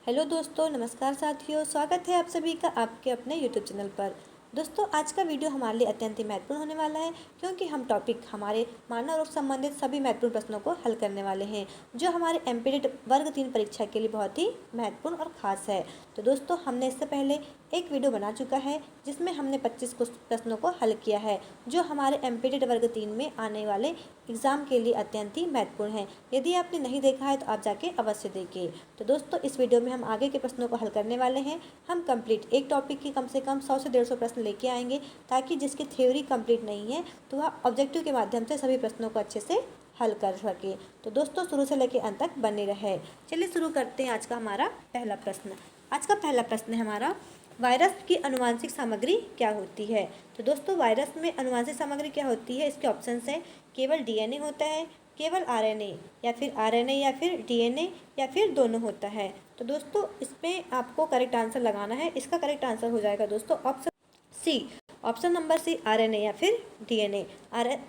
Hello दोस्तों, नमस्कार साथियों। स्वागत है आप सभी का आपके अपने यूट्यूब चैनल पर। दोस्तों, आज का वीडियो हमारे लिए अत्यंत ही महत्वपूर्ण होने वाला है, क्योंकि हम टॉपिक हमारे मानव रोग संबंधित सभी महत्वपूर्ण प्रश्नों को हल करने वाले हैं, जो हमारे एमपीटेड वर्ग 3 परीक्षा के लिए बहुत ही महत्वपूर्ण और ख़ास है। तो दोस्तों, हमने इससे पहले एक वीडियो बना चुका है जिसमें हमने 25 प्रश्नों को हल किया है, जो हमारे एमपीटेड वर्ग 3 में आने वाले एग्ज़ाम के लिए अत्यंत ही महत्वपूर्ण है। यदि आपने नहीं देखा है तो आप जाके अवश्य देखिए। तो दोस्तों, इस वीडियो में हम आगे के प्रश्नों को हल करने वाले हैं। हम कंप्लीट एक टॉपिक की कम से कम 100 से 150 प्रश्न लेके आएंगे, ताकि जिसकी थ्योरी कंप्लीट नहीं है तो वह ऑब्जेक्टिव के माध्यम से सभी प्रश्नों को अच्छे से हल कर सके। तो दोस्तों, शुरू से लेकर अंत तक बने रहे। चलिए शुरू करते हैं आज का हमारा पहला प्रश्न। आज का पहला प्रश्न है हमारा, वायरस की आनुवंशिक सामग्री क्या होती है। तो दोस्तों, वायरस में आनुवंशिक सामग्री क्या होती है, इसके ऑप्शंस हैं। केवल डीएनए होता है, केवल आरएनए, या फिर आरएनए या फिर डीएनए, या फिर दोनों होता है। तो दोस्तों, इसमें आपको करेक्ट आंसर लगाना है। इसका करेक्ट आंसर हो जाएगा दोस्तों option C. Option number C, RNA या फिर डीएनए।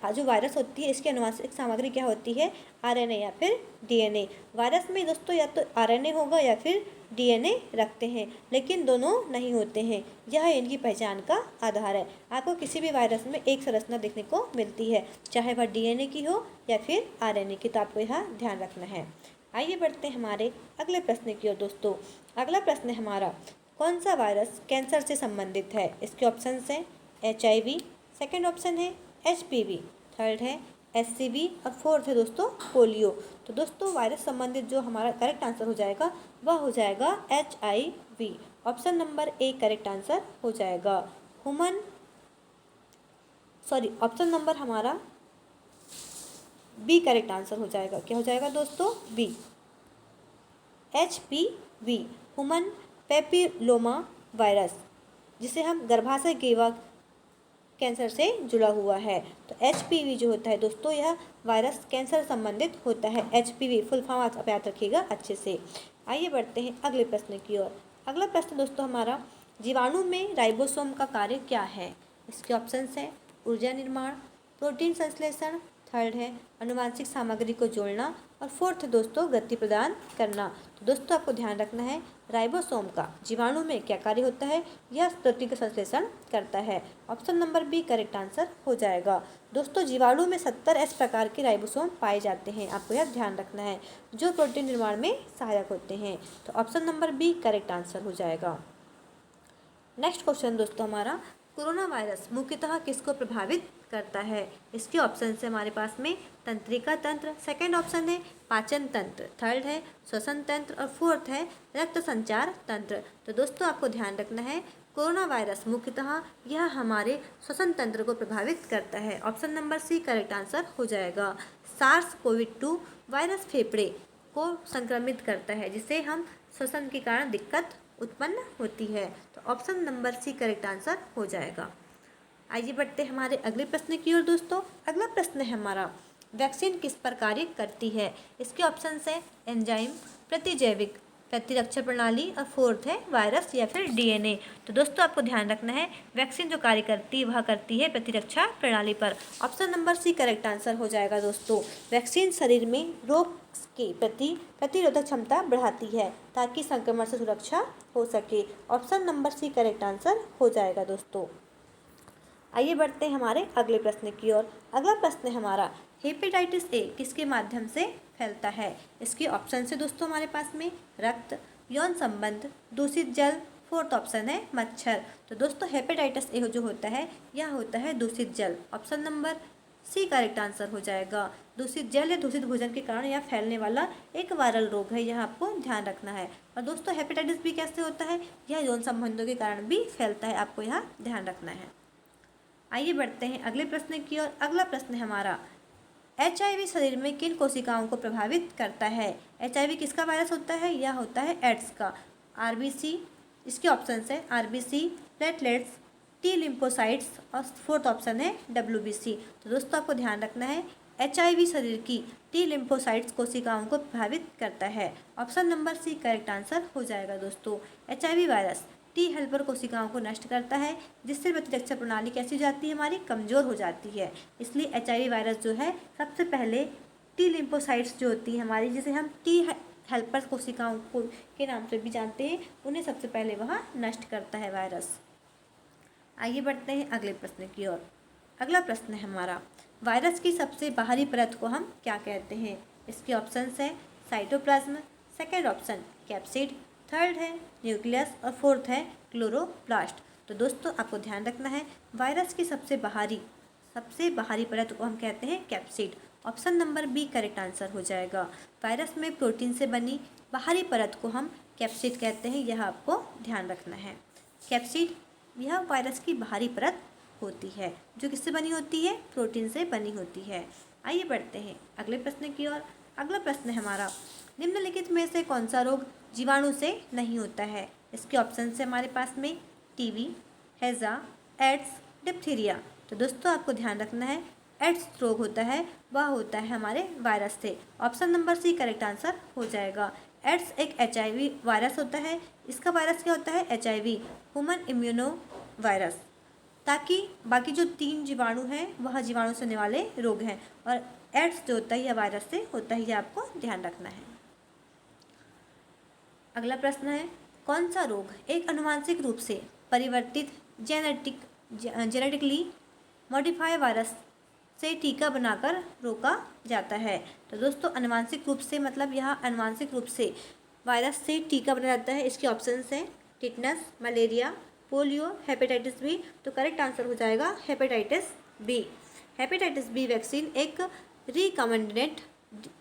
जो वायरस होती है इसकी आनुवंशिक सामग्री क्या होती है, आरएनए या फिर डीएनए। वायरस में दोस्तों या तो आरएनए होगा या फिर डीएनए रखते हैं, लेकिन दोनों नहीं होते हैं। यह इनकी पहचान का आधार है। आपको किसी भी वायरस में एक संरचना देखने को मिलती है, चाहे वह डीएनए की हो या फिर आरएनए की। तो आपको यह ध्यान रखना है। आइए बढ़ते हैं हमारे अगले प्रश्न की ओर। दोस्तों, अगला प्रश्न है हमारा, कौन सा वायरस कैंसर से संबंधित है। इसके ऑप्शंस हैं HIV, सेकेंड ऑप्शन है HPV, थर्ड है SCV और फोर्थ है दोस्तों पोलियो। तो दोस्तों, वायरस संबंधित जो हमारा करेक्ट आंसर हो जाएगा वह हो जाएगा HIV। Option number A correct answer हो जाएगा। ऑप्शन नंबर हमारा बी करेक्ट आंसर हो जाएगा। क्या हो जाएगा दोस्तों, B, HPV, human papilloma virus, जिसे हम गर्भाशय केवक कैंसर से जुड़ा हुआ है। तो HPV जो होता है दोस्तों, यह वायरस कैंसर संबंधित होता है। HPV फुल फॉर्म आप याद रखिएगा अच्छे से। आइए बढ़ते हैं अगले प्रश्न की ओर। अगला प्रश्न दोस्तों हमारा, जीवाणु में राइबोसोम का कार्य क्या है। इसके ऑप्शंस हैं ऊर्जा निर्माण, प्रोटीन संश्लेषण, थर्ड है आनुवंशिक सामग्री को जोड़ना, और फोर्थ है दोस्तों गति प्रदान करना। तो दोस्तों, आपको ध्यान रखना है, राइबोसोम का जीवाणु में क्या कार्य होता है, यह प्रोटीन का संश्लेषण करता है। Option number B correct answer हो जाएगा। दोस्तों, जीवाणु में 70 प्रकार के राइबोसोम पाए जाते हैं। आपको यह ध्यान रखना है, जो प्रोटीन निर्माण में सहायक होते हैं। तो option number B correct answer हो जाएगा। नेक्स्ट क्वेश्चन दोस्तों हमारा, कोरोना वायरस मुख्यतः किसको प्रभावित करता है। इसके ऑप्शन है हमारे पास में तंत्रिका तंत्र, सेकेंड ऑप्शन है पाचन तंत्र, थर्ड है श्वसन तंत्र और फोर्थ है रक्त संचार तंत्र। तो दोस्तों, आपको ध्यान रखना है, कोरोना वायरस मुख्यतः यह हमारे श्वसन तंत्र को प्रभावित करता है। Option number C correct answer हो जाएगा। SARS-CoV-2 वायरस फेफड़े को संक्रमित करता है, जिसे हम श्वसन के कारण दिक्कत उत्पन्न होती है। तो option number C correct answer हो जाएगा। आइए बढ़ते हैं हमारे अगले प्रश्न की ओर। दोस्तों, अगला प्रश्न है हमारा, वैक्सीन किस पर कार्य करती है। इसके ऑप्शन है एंजाइम, प्रतिजैविक, प्रतिरक्षा प्रणाली और फोर्थ है वायरस या फिर डीएनए। तो दोस्तों, आपको ध्यान रखना है, वैक्सीन जो कार्य करती है वह करती है प्रतिरक्षा प्रणाली पर। Option number C correct answer हो जाएगा। दोस्तों, वैक्सीन शरीर में रोग के प्रति प्रतिरोधक क्षमता बढ़ाती है, ताकि संक्रमण से सुरक्षा हो सके। Option number C correct answer हो जाएगा। दोस्तों, आइए बढ़ते हैं हमारे अगले प्रश्न की ओर। अगला प्रश्न है हमारा, हेपेटाइटिस ए किसके माध्यम से फैलता है। इसके ऑप्शन से दोस्तों हमारे पास में रक्त, यौन संबंध, दूषित जल, फोर्थ ऑप्शन है मच्छर। तो दोस्तों, हेपेटाइटिस ए जो होता है यह होता है दूषित जल। Option number C correct answer हो जाएगा। दूषित जल या दूषित भोजन के कारण यह फैलने वाला एक वायरल रोग है, यह आपको ध्यान रखना है। और दोस्तों, हेपेटाइटिस बी कैसे होता है, यह यौन संबंधों के कारण भी फैलता है, आपको यह ध्यान रखना है। आइए बढ़ते हैं अगले प्रश्न की ओर। अगला प्रश्न है हमारा, HIV शरीर में किन कोशिकाओं को प्रभावित करता है। HIV किसका वायरस होता है, यह होता है एड्स का। RBC, इसके ऑप्शन है RBC, प्लेटलेट्स, T लिम्फोसाइट्स और फोर्थ ऑप्शन है WBC। तो दोस्तों, आपको ध्यान रखना है, HIV शरीर की T लिम्फोसाइट्स कोशिकाओं को प्रभावित करता है। Option number C correct answer हो जाएगा। दोस्तों, HIV वायरस T हेल्पर कोशिकाओं को नष्ट करता है, जिससे प्रतिरक्षा प्रणाली कैसी हो जाती है, हमारी कमज़ोर हो जाती है। इसलिए HIV वायरस जो है सबसे पहले T लिम्फोसाइट्स जो होती है हमारी, जिसे हम T हेल्पर कोशिकाओं को के नाम से भी जानते हैं, उन्हें सबसे पहले वह नष्ट करता है वायरस। आइए बढ़ते हैं अगले प्रश्न की ओर। अगला प्रश्न है हमारा, वायरस की सबसे बाहरी परत को हम क्या कहते हैं? इसके ऑप्शंस है cytoplasm, second option capsid, third है न्यूक्लियस और फोर्थ है क्लोरोप्लास्ट। तो दोस्तों आपको ध्यान रखना है, वायरस की सबसे बाहरी परत को हम कहते हैं capsid. Option number B correct answer हो जाएगा। वायरस में प्रोटीन से बनी बाहरी परत को हम कैप्सिड कहते हैं, यह आपको ध्यान रखना है। कैप्सिड यह वायरस की बाहरी परत होती है, जो किससे बनी होती है? प्रोटीन से बनी होती है। आइए बढ़ते हैं अगले प्रश्न की ओर। अगला प्रश्न है हमारा, निम्नलिखित में से कौन सा रोग जीवाणु से नहीं होता है? इसके ऑप्शन है हमारे पास में टीबी, हैजा, एड्स, डिप्थीरिया। तो दोस्तों आपको ध्यान रखना है, एड्स रोग होता है वह होता है हमारे वायरस से। Option number C correct answer हो जाएगा। एड्स एक HIV वायरस होता है। इसका वायरस क्या होता है? HIV, human immuno virus. ताकि बाकी जो 3 जीवाणु हैं वह जीवाणु से होने वाले रोग हैं, और एड्स जो होता है यह वायरस से होता है, यह आपको ध्यान रखना है। अगला प्रश्न है, कौन सा रोग एक अनुवांशिक रूप से परिवर्तित जेनेटिकली मॉडिफाई वायरस से टीका बनाकर रोका जाता है? तो दोस्तों अनुवांशिक रूप से मतलब यह अनुवांशिक रूप से वायरस से टीका बनाया जाता है। इसके ऑप्शंस हैं tetanus, malaria, polio, hepatitis B. तो करेक्ट आंसर हो जाएगा hepatitis B. Hepatitis B vaccine एक रिकॉम्बिनेंट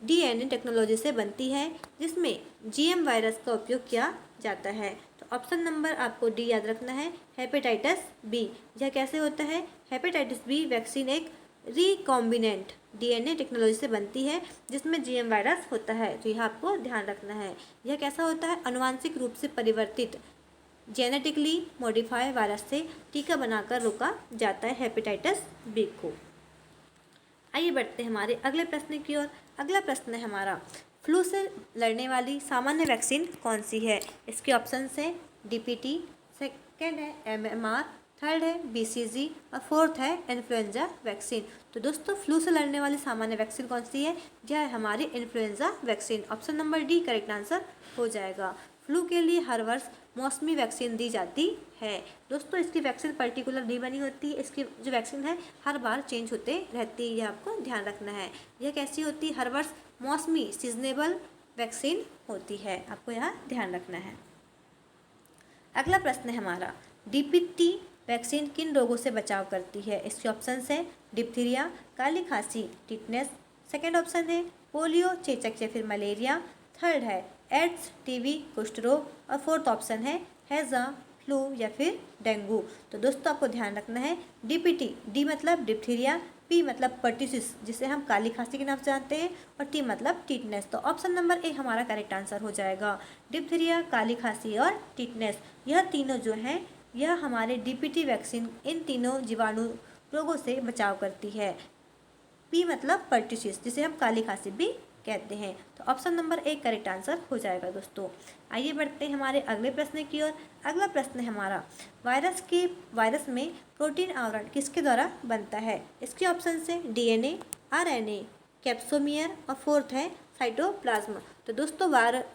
DNA टेक्नोलॉजी से बनती है, जिसमें GM वायरस का उपयोग किया जाता है। तो ऑप्शन नंबर आपको डी याद रखना है, हेपेटाइटिस बी। यह कैसे होता है? हेपेटाइटिस बी वैक्सीन एक रिकॉम्बिनेंट DNA टेक्नोलॉजी से बनती है, जिसमें GM वायरस होता है। तो यह आपको ध्यान रखना है। यह कैसा होता है? अनुवांशिक रूप से परिवर्तित जेनेटिकली मॉडिफाई वायरस से टीका बनाकर रोका जाता है हेपेटाइटिस बी को। आइए बढ़ते हैं हमारे अगले प्रश्न की ओर। अगला प्रश्न है हमारा, फ्लू से लड़ने वाली सामान्य वैक्सीन कौन सी है? इसके ऑप्शंस हैं DPT, सेकेंड है MMR, थर्ड है BCG और फोर्थ है इन्फ्लुएंजा वैक्सीन। तो दोस्तों फ्लू से लड़ने वाली सामान्य वैक्सीन कौन सी है? यह है हमारी influenza vaccine. Option number D correct answer हो जाएगा। फ्लू के लिए हर वर्ष मौसमी वैक्सीन दी जाती है। दोस्तों इसकी वैक्सीन पर्टिकुलर नहीं बनी होती है, इसकी जो वैक्सीन है हर बार चेंज होते रहती है, यह आपको ध्यान रखना है। यह कैसी होती है? हर वर्ष मौसमी सीजनेबल वैक्सीन होती है, आपको यह ध्यान रखना है। अगला प्रश्न है हमारा, DPT वैक्सीन किन रोगों से बचाव करती है? इसके ऑप्शंस हैं डिप्थीरिया, काली खांसी, टिटनेस, सेकेंड ऑप्शन है पोलियो, चेचक या फिर मलेरिया, थर्ड है एड्स, TB, कुष्ठ रोग और फोर्थ ऑप्शन है हैजा, फ्लू या फिर डेंगू। तो दोस्तों आपको ध्यान रखना है, DPT, डी मतलब डिप्थीरिया, P मतलब पर्टिसिस जिसे हम काली खांसी के नाम से जानते हैं, और T मतलब टिटनेस। तो ऑप्शन नंबर ए हमारा करेक्ट आंसर हो जाएगा। डिप्थीरिया, काली खांसी और टिटनेस, यह तीनों जो हैं यह हमारे DPT वैक्सीन इन तीनों जीवाणु रोगों से बचाव करती है। P मतलब पर्टिसिस जिसे हम काली खांसी भी कहते हैं। तो option number A correct answer हो जाएगा दोस्तों। आइए बढ़ते हैं हमारे अगले प्रश्न की ओर। अगला प्रश्न है हमारा, वायरस में प्रोटीन आवरण किसके द्वारा बनता है? इसके ऑप्शन से DNA, RNA, कैप्सोमियर और फोर्थ है साइटोप्लाज्म। तो दोस्तों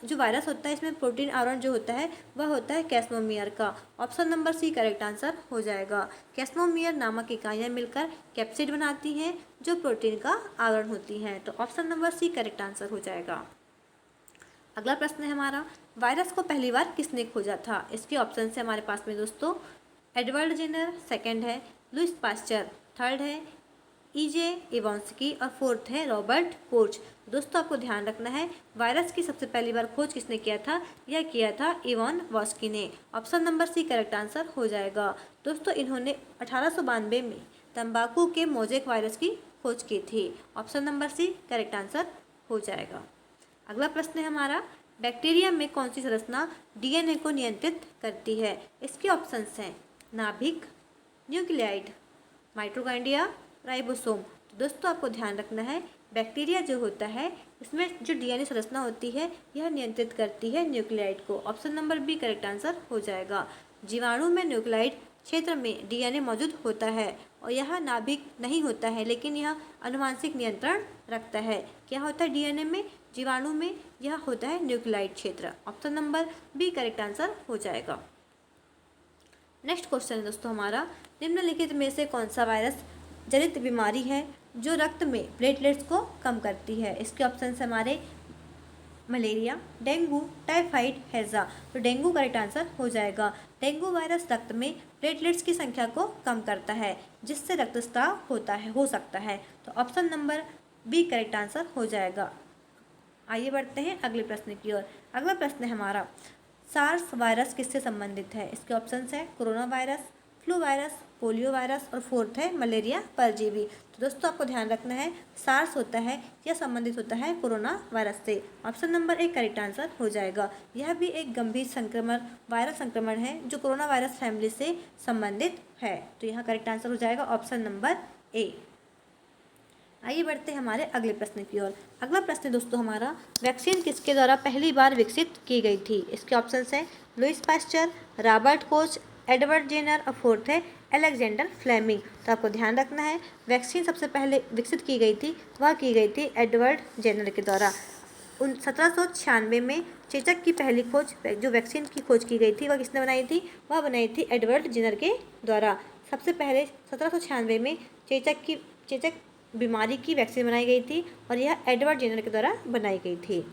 जो वायरस होता है इसमें प्रोटीन आवरण जो होता है वह होता है कैस्मोमियर का। Option number C correct answer हो जाएगा। कैस्मोमियर नामक इकाइयाँ मिलकर कैप्सिड बनाती हैं जो प्रोटीन का आवरण होती हैं। तो option number C correct answer हो जाएगा। अगला प्रश्न है हमारा, वायरस को पहली बार किसने खोजा था? इसके ऑप्शन से हमारे पास में दोस्तों एडवर्ड जेनर, सेकेंड है लुइस पास्चर, थर्ड है EJ इवांस्की और फोर्थ है रॉबर्ट कोच। दोस्तों आपको ध्यान रखना है, वायरस की सबसे पहली बार खोज किसने किया था? यह किया था इवान वॉस्की ने। Option number C correct answer हो जाएगा। दोस्तों इन्होंने 1892 में तंबाकू के मोज़ेक वायरस की खोज की थी। Option number C correct answer हो जाएगा। अगला प्रश्न है हमारा, बैक्टीरिया में कौन सी संरचना DNA को नियंत्रित करती है? इसके ऑप्शंस हैं नाभिक, न्यूक्लियाइड, माइटोकॉन्ड्रिया, राइबोसोम। तो दोस्तों आपको ध्यान रखना है, बैक्टीरिया जो होता है इसमें जो DNA संरचना होती है यह नियंत्रित करती है न्यूक्लियाइड को। Option number B correct answer हो जाएगा। जीवाणु में न्यूक्लियाइड क्षेत्र में DNA मौजूद होता है और यह नाभिक नहीं होता है, लेकिन यह आनुवंशिक नियंत्रण रखता है। क्या होता है DNA में? जीवाणु में यह होता है न्यूक्लियाइड क्षेत्र। Option number B correct answer हो जाएगा। नेक्स्ट क्वेश्चन है दोस्तों हमारा, निम्नलिखित में से कौन सा वायरस जनित बीमारी है जो रक्त में प्लेटलेट्स को कम करती है? इसके ऑप्शन हमारे मलेरिया, डेंगू, टाइफाइड, हैजा। तो डेंगू करेक्ट आंसर हो जाएगा। डेंगू वायरस रक्त में प्लेटलेट्स की संख्या को कम करता है जिससे रक्तस्राव हो सकता है। तो option number B correct answer हो जाएगा। आइए बढ़ते हैं अगले प्रश्न की ओर। अगला प्रश्न है हमारा, सार्स वायरस किससे संबंधित है? इसके ऑप्शंस है corona virus, flu virus, polio virus और फोर्थ है मलेरिया परजीवी। तो दोस्तों आपको ध्यान रखना है, सार्स होता है यह संबंधित होता है कोरोना वायरस से। ऑप्शन नंबर एक करेक्ट आंसर हो जाएगा। यह भी एक गंभीर संक्रमण वायरस संक्रमण है जो कोरोना वायरस फैमिली से संबंधित है। तो यह करेक्ट आंसर हो जाएगा ऑप्शन नंबर ए। आइए बढ़ते हैं हमारे अगले प्रश्न की ओर। अगला प्रश्न दोस्तों हमारा, वैक्सीन किसके द्वारा पहली बार विकसित की गई थी? इसके ऑप्शंस हैं Louis Pasteur, Robert Koch, Edward Jenner और फोर्थ है अलेक्जेंडर फ्लेमिंग। तो आपको ध्यान रखना है, वैक्सीन सबसे पहले विकसित की गई थी वह की गई थी एडवर्ड जेनर के द्वारा। 1796 में चेचक की पहली खोज, जो वैक्सीन की खोज की गई थी वह किसने बनाई थी? वह बनाई थी एडवर्ड जेनर के द्वारा। सबसे पहले 1796 में चेचक बीमारी की वैक्सीन बनाई गई थी और यह एडवर्ड जेनर के द्वारा बनाई गई थी।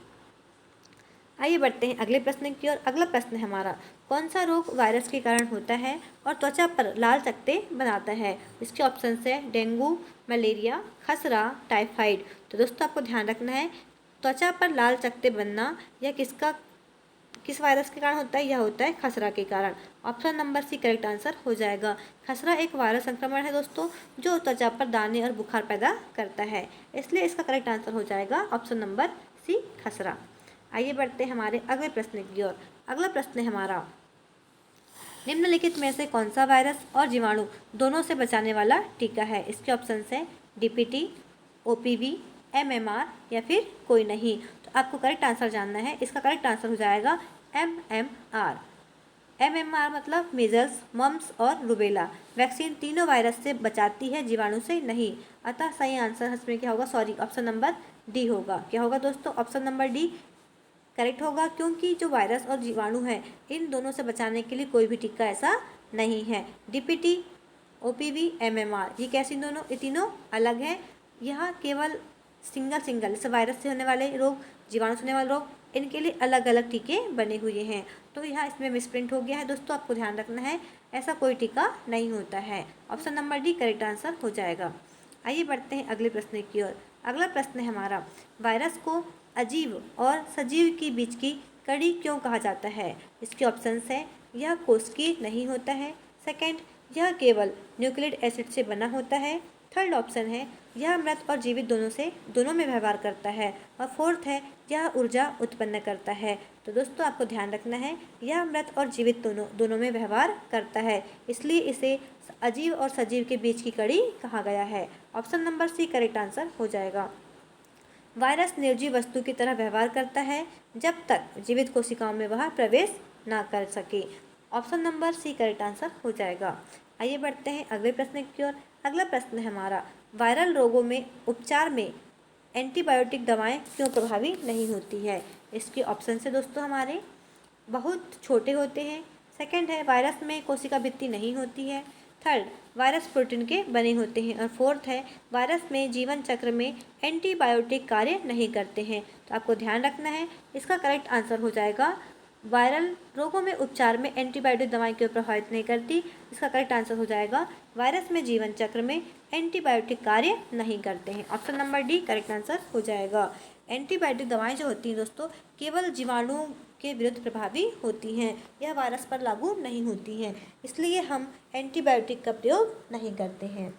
आइए बढ़ते हैं अगले प्रश्न की ओर। अगला प्रश्न है हमारा, कौन सा रोग वायरस के कारण होता है और त्वचा पर लाल चकत्ते बनाता है? इसके ऑप्शन है डेंगू, मलेरिया, खसरा, टाइफाइड। तो दोस्तों आपको ध्यान रखना है, त्वचा पर लाल चकत्ते बनना यह किस वायरस के कारण होता है? यह होता है खसरा के कारण। Option number C correct answer हो जाएगा। खसरा एक वायरस संक्रमण है दोस्तों जो त्वचा पर दाने और बुखार पैदा करता है, इसलिए इसका करेक्ट आंसर हो जाएगा ऑप्शन नंबर सी खसरा। आइए बढ़ते हैं हमारे अगले प्रश्न की ओर। अगला प्रश्न है हमारा, निम्नलिखित में से कौन सा वायरस और जीवाणु दोनों से बचाने वाला टीका है? इसके ऑप्शन है डीपीटी, ओपीवी, एमएमआर या फिर कोई नहीं। तो आपको करेक्ट आंसर जानना है, इसका करेक्ट आंसर हो जाएगा एमएमआर। एमएमआर मतलब मीजल्स, मम्स और रुबेला। वैक्सीन तीनों वायरस से बचाती है, जीवाणु से नहीं। अतः सही आंसर इसमें क्या होगा? सॉरी, ऑप्शन नंबर डी होगा। क्या होगा दोस्तों? ऑप्शन नंबर डी करेक्ट होगा, क्योंकि जो वायरस और जीवाणु है इन दोनों से बचाने के लिए कोई भी टीका ऐसा नहीं है। डीपीटी, ओपीवी, एमएमआर ये कैसी दोनों? ये तीनों अलग हैं। यह केवल सिंगल जैसे वायरस से होने वाले रोग, जीवाणु से होने वाले रोग, इनके लिए अलग अलग टीके बने हुए हैं। तो यहाँ इसमें मिसप्रिंट हो गया है दोस्तों, आपको ध्यान रखना है, ऐसा कोई टीका नहीं होता है। Option number D correct answer हो जाएगा। आइए बढ़ते हैं अगले प्रश्न की ओर। अगला प्रश्न है हमारा, वायरस को अजीव और सजीव के बीच की कड़ी क्यों कहा जाता है? इसके ऑप्शंस है यह कोशिकीय नहीं होता है, सेकंड यह केवल न्यूक्लिक एसिड से बना होता है, थर्ड ऑप्शन है यह मृत और जीवित दोनों में व्यवहार करता है, और फोर्थ है यह ऊर्जा उत्पन्न करता है। तो दोस्तों आपको ध्यान रखना है, यह मृत और जीवित दोनों में व्यवहार करता है, इसलिए इसे अजीव और सजीव के बीच की कड़ी कहा गया है। Option number C correct answer हो जाएगा। वायरस निर्जीव वस्तु की तरह व्यवहार करता है जब तक जीवित कोशिकाओं में वह प्रवेश ना कर सके। Option number C correct answer हो जाएगा। आइए बढ़ते हैं अगले प्रश्न की ओर। अगला प्रश्न है हमारा, वायरल रोगों में उपचार में एंटीबायोटिक दवाएं क्यों प्रभावी नहीं होती है? इसके ऑप्शन से दोस्तों हमारे बहुत छोटे होते हैं, सेकंड है वायरस में कोशिका भित्ति नहीं होती है, थर्ड वायरस प्रोटीन के बने होते हैं, और फोर्थ है वायरस में जीवन चक्र में एंटीबायोटिक कार्य नहीं करते हैं। तो आपको ध्यान रखना है, इसका करेक्ट आंसर हो जाएगा वायरल रोगों में उपचार में एंटीबायोटिक दवाएं क्यों प्रभावित नहीं करती। इसका करेक्ट आंसर हो जाएगा वायरस में जीवन चक्र में एंटीबायोटिक कार्य नहीं करते हैं। Option number D correct answer हो जाएगा। एंटीबायोटिक दवाएं जो होती हैं दोस्तों केवल जीवाणु के विरुद्ध प्रभावी होती हैं, यह वायरस पर लागू नहीं होती हैं, इसलिए हम एंटीबायोटिक का प्रयोग नहीं करते हैं।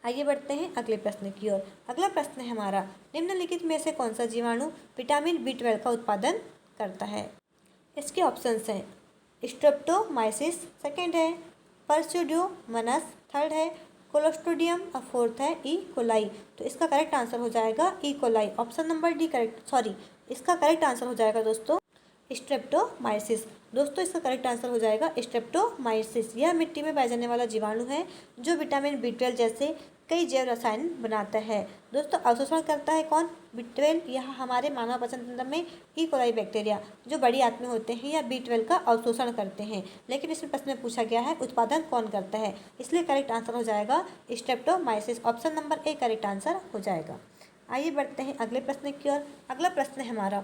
आइए बढ़ते हैं अगले प्रश्न की ओर। अगला प्रश्न है हमारा, निम्नलिखित में से कौन सा जीवाणु विटामिन B12 का उत्पादन करता है? इसके ऑप्शंस हैं स्ट्रेप्टोमाइसिस, सेकंड है परस्यूडोमोनास, थर्ड है कोलोस्ट्रिडियम और फोर्थ है ई कोलाई। तो इसका करेक्ट आंसर हो जाएगा E coli. Option number D इसका करेक्ट आंसर हो जाएगा दोस्तों स्ट्रेप्टोमाइसिस। दोस्तों इसका करेक्ट आंसर हो जाएगा स्ट्रेप्टोमाइसिस। यह मिट्टी में पाए जाने वाला जीवाणु है जो विटामिन B12 जैसे कई जैव रसायन बनाता है। दोस्तों अवशोषण करता है कौन? B12। यह हमारे मानव पाचन तंत्र में ई कोलाई बैक्टीरिया जो बड़ी आंत में होते हैं या B12 का अवशोषण करते हैं। लेकिन इसमें प्रश्न में पूछा गया है उत्पादन कौन करता है, इसलिए करेक्ट आंसर हो जाएगा Streptomyces. Option number A correct answer हो जाएगा। आइए बढ़ते हैं अगले प्रश्न की ओर। अगला प्रश्न है हमारा,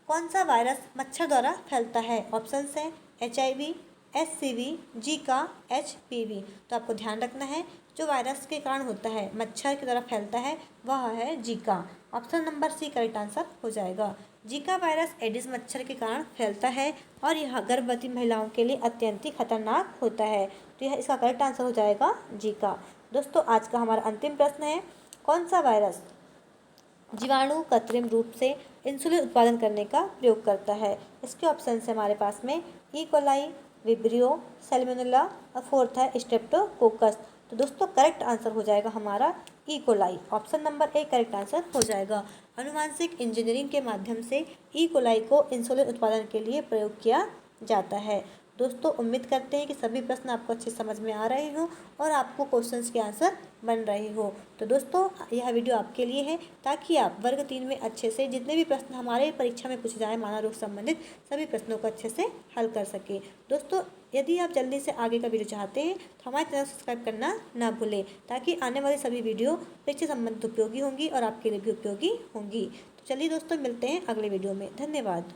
कौन सा वायरस मच्छर द्वारा फैलता है? ऑप्शन है HIV, HCV, जीका, HPV। तो आपको ध्यान रखना है जो वायरस के कारण होता है, मच्छर की द्वारा फैलता है, वह है Zika. Option number C correct answer हो जाएगा। जीका वायरस एडिस मच्छर के कारण फैलता है और यह गर्भवती महिलाओं के लिए अत्यंत ही खतरनाक होता है। तो यह इसका करेक्ट आंसर हो जाएगा जीका। दोस्तों आज का हमारा अंतिम प्रश्न है, कौन सा वायरस जीवाणु कृत्रिम रूप से इंसुलिन उत्पादन करने का प्रयोग करता है? इसके ऑप्शन है हमारे पास में ई कोलाई, विब्रियो, सैल्मोनेला और फोर्थ है स्ट्रेप्टोकोकस। तो दोस्तों करेक्ट आंसर हो जाएगा हमारा E coli. Option number A correct answer हो जाएगा। आनुवांशिक इंजीनियरिंग के माध्यम से ई कोलाई को इंसुलिन उत्पादन के लिए प्रयोग किया जाता है। दोस्तों उम्मीद करते हैं कि सभी प्रश्न आपको अच्छे समझ में आ रहे हो और आपको क्वेश्चंस के आंसर बन रहे हो। तो दोस्तों यह वीडियो आपके लिए है ताकि आप वर्ग 3 में अच्छे से जितने भी प्रश्न हमारे परीक्षा में पूछे जाए मानव रोग संबंधित सभी प्रश्नों को अच्छे से हल कर सके। दोस्तों यदि आप जल्दी से आगे का वीडियो चाहते हैं तो हमारे चैनल सब्सक्राइब करना ना भूलें ताकि आने वाली सभी वीडियो परीक्षा संबंधित उपयोगी होंगी और आपके लिए भी उपयोगी होंगी। तो चलिए दोस्तों मिलते हैं अगले वीडियो में। धन्यवाद।